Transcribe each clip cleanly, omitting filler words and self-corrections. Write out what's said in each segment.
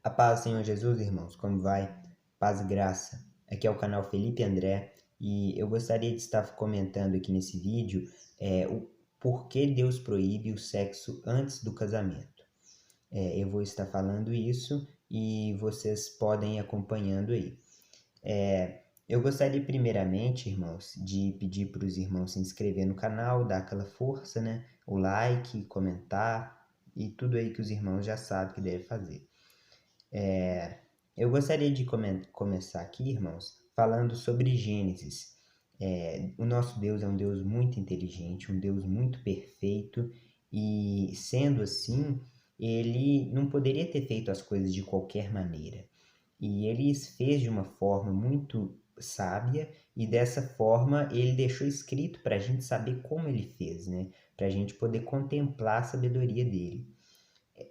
A paz do Senhor Jesus, irmãos, como vai? Paz e graça. Aqui é o canal Felipe André e eu gostaria de estar comentando aqui nesse vídeo o porquê Deus proíbe o sexo antes do casamento. Eu vou estar falando isso e vocês podem ir acompanhando aí. Eu gostaria primeiramente, irmãos, de pedir para os irmãos se inscrever no canal, dar aquela força, né? O like, comentar e tudo aí que os irmãos já sabem que devem fazer. Eu gostaria de começar aqui, irmãos, falando sobre Gênesis. O nosso Deus é um Deus muito inteligente, um Deus muito perfeito, e sendo assim, ele não poderia ter feito as coisas de qualquer maneira. E ele as fez de uma forma muito sábia, e dessa forma ele deixou escrito para a gente saber como ele fez, né? Para a gente poder contemplar a sabedoria dele.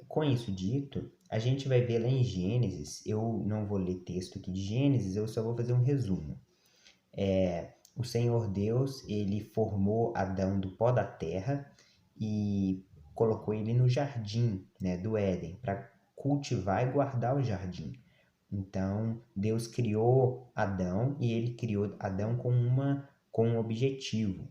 Com isso dito, a gente vai ver lá em Gênesis, eu não vou ler texto aqui de Gênesis, eu só vou fazer um resumo. O Senhor Deus, ele formou Adão do pó da terra e colocou ele no jardim, né, do Éden, para cultivar e guardar o jardim. Então, Deus criou Adão e ele criou Adão com um objetivo.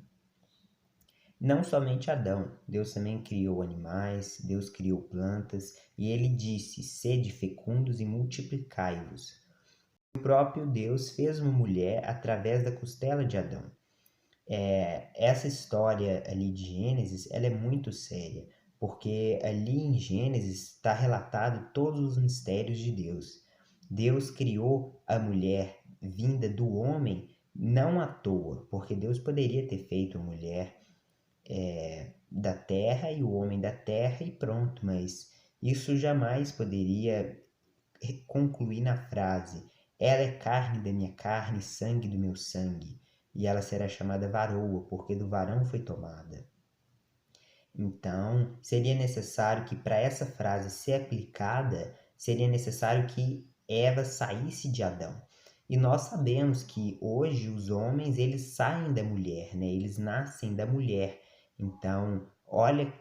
Não somente Adão, Deus também criou animais, Deus criou plantas, e ele disse: sede fecundos e multiplicai-vos. O próprio Deus fez uma mulher através da costela de Adão. Essa história ali de Gênesis, ela é muito séria, porque ali em Gênesis está relatado todos os mistérios de Deus. Deus criou a mulher vinda do homem não à toa, porque Deus poderia ter feito a mulher da terra e o homem da terra e pronto, mas isso jamais poderia concluir na frase: ela é carne da minha carne, sangue do meu sangue, e ela será chamada varoa, porque do varão foi tomada. Então, seria necessário que para essa frase ser aplicada, seria necessário que Eva saísse de Adão. E nós sabemos que hoje os homens, eles saem da mulher, né? Eles nascem da mulher. Então, olha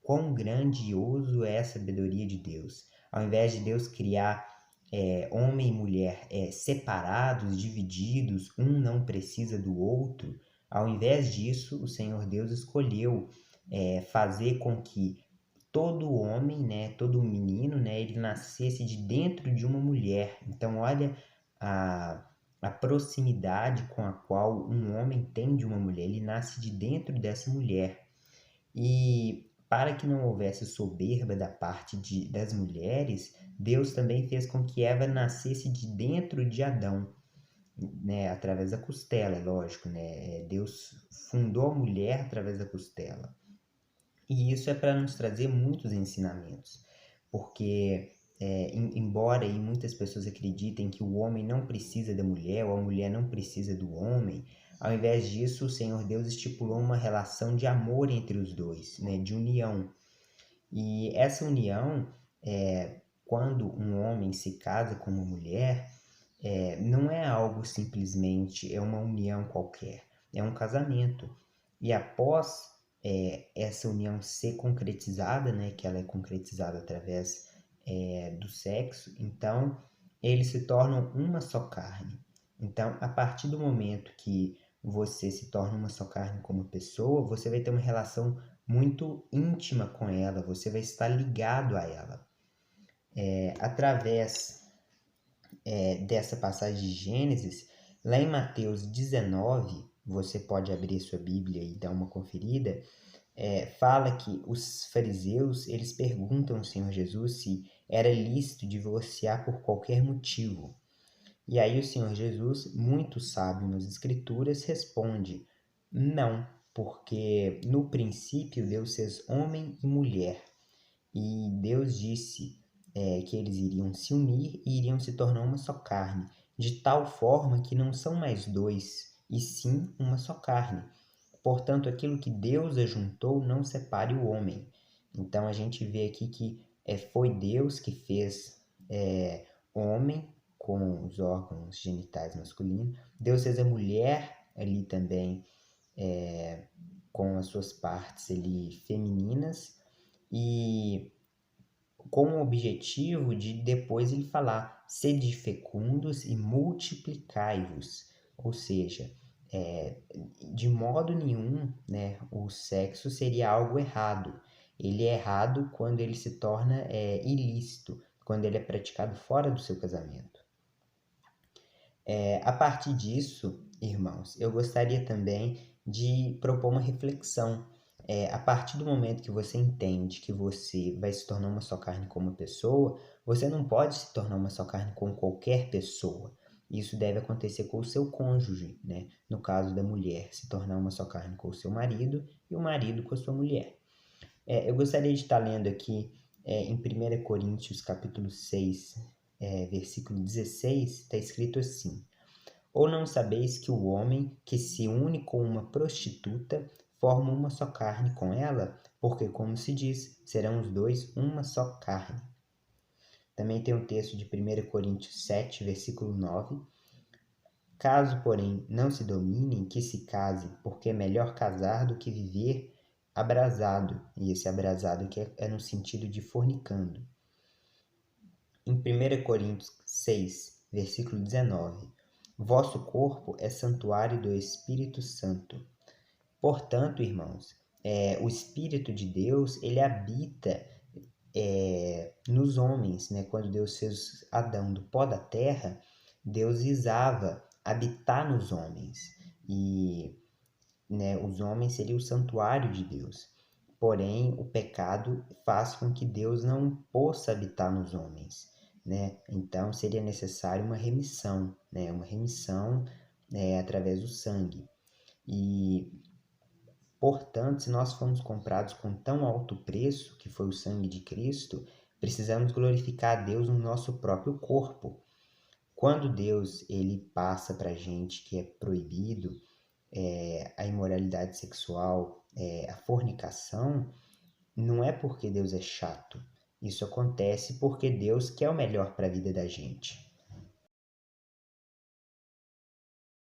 quão grandioso é a sabedoria de Deus. Ao invés de Deus criar homem e mulher separados, divididos, um não precisa do outro, ao invés disso, o Senhor Deus escolheu fazer com que todo homem, né, todo menino, né, ele nascesse de dentro de uma mulher. Então, olha a proximidade com a qual um homem tem de uma mulher. Ele nasce de dentro dessa mulher. E para que não houvesse soberba da parte das mulheres, Deus também fez com que Eva nascesse de dentro de Adão, né, através da costela, é lógico, né? Deus fundou a mulher através da costela. E isso é para nos trazer muitos ensinamentos, porque embora aí muitas pessoas acreditem que o homem não precisa da mulher ou a mulher não precisa do homem, ao invés disso o Senhor Deus estipulou uma relação de amor entre os dois, né, de união. E essa união, quando um homem se casa com uma mulher, não é algo simplesmente, é uma união qualquer, é um casamento. E após essa união ser concretizada, né, que ela é concretizada através do sexo, então eles se tornam uma só carne. Então, a partir do momento que você se torna uma só carne como pessoa, você vai ter uma relação muito íntima com ela, você vai estar ligado a ela. Através dessa passagem de Gênesis, lá em Mateus 19, você pode abrir sua Bíblia e dar uma conferida, fala que os fariseus, eles perguntam ao Senhor Jesus se era lícito divorciar por qualquer motivo. E aí o Senhor Jesus, muito sábio nas Escrituras, responde: não, porque no princípio Deus fez homem e mulher, e Deus disse que eles iriam se unir e iriam se tornar uma só carne, de tal forma que não são mais dois, e sim uma só carne. Portanto, aquilo que Deus ajuntou, não separe o homem. Então, a gente vê aqui que foi Deus que fez homem com os órgãos genitais masculinos. Deus fez a mulher ali também com as suas partes ali femininas. E com o objetivo de depois ele falar: sede fecundos e multiplicai-vos. Ou seja, de modo nenhum, né, o sexo seria algo errado. Ele é errado quando ele se torna ilícito, quando ele é praticado fora do seu casamento. A partir disso, irmãos, eu gostaria também de propor uma reflexão. A partir do momento que você entende que você vai se tornar uma só carne com uma pessoa, você não pode se tornar uma só carne com qualquer pessoa. Isso deve acontecer com o seu cônjuge, né? No caso da mulher, se tornar uma só carne com o seu marido e o marido com a sua mulher. Eu gostaria de estar lendo aqui em 1 Coríntios capítulo 6, versículo 16, está escrito assim: ou não sabeis que o homem que se une com uma prostituta forma uma só carne com ela? Porque, como se diz, serão os dois uma só carne. Também tem o texto de 1 Coríntios 7, versículo 9. Caso, porém, não se dominem, que se casem, porque é melhor casar do que viver abrasado. E esse abrasado aqui é no sentido de fornicando. Em 1 Coríntios 6, versículo 19. Vosso corpo é santuário do Espírito Santo. Portanto, irmãos, o Espírito de Deus, ele habita nos homens, né? Quando Deus fez Adão do pó da terra, Deus visava habitar nos homens. E, né, os homens seriam o santuário de Deus. Porém, o pecado faz com que Deus não possa habitar nos homens, né? Então, seria necessário uma remissão, né? Uma remissão através do sangue. E, portanto, se nós fomos comprados com tão alto preço, que foi o sangue de Cristo, precisamos glorificar a Deus no nosso próprio corpo. Quando Deus ele passa para a gente que é proibido a imoralidade sexual, a fornicação, não é porque Deus é chato. Isso acontece porque Deus quer o melhor para a vida da gente.